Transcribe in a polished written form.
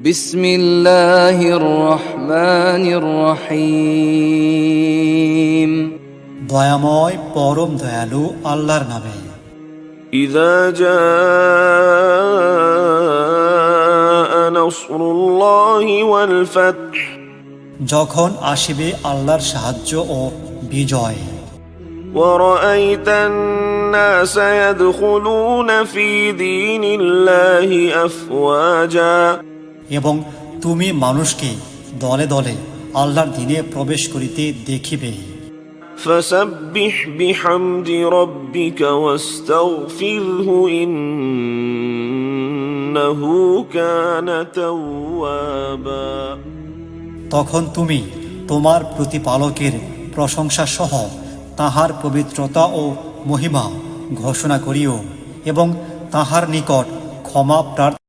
বিসমিল্লাহির রহমানির রহিম। দয়াময় পরম দয়ালু আল্লাহর নামে। إذا جاء نصر الله والفتح যখন আসিবে আল্লাহর সাহায্য ও বিজয়, ورأيت الناس يدخلون في دين الله أفواجا এবং তুমি মানুষকে দলে দলে আল্লাহর দ্বীনে প্রবেশ করিতে দেখিবে। فسبح بحمد ربك واستغفره إنه كان توابا তখন তুমি তোমার প্রতিপালকের প্রশংসা সহ তাহার পবিত্রতা ও মহিমা ঘোষণা করিও এবং তাহার নিকট ক্ষমা প্রার্থনা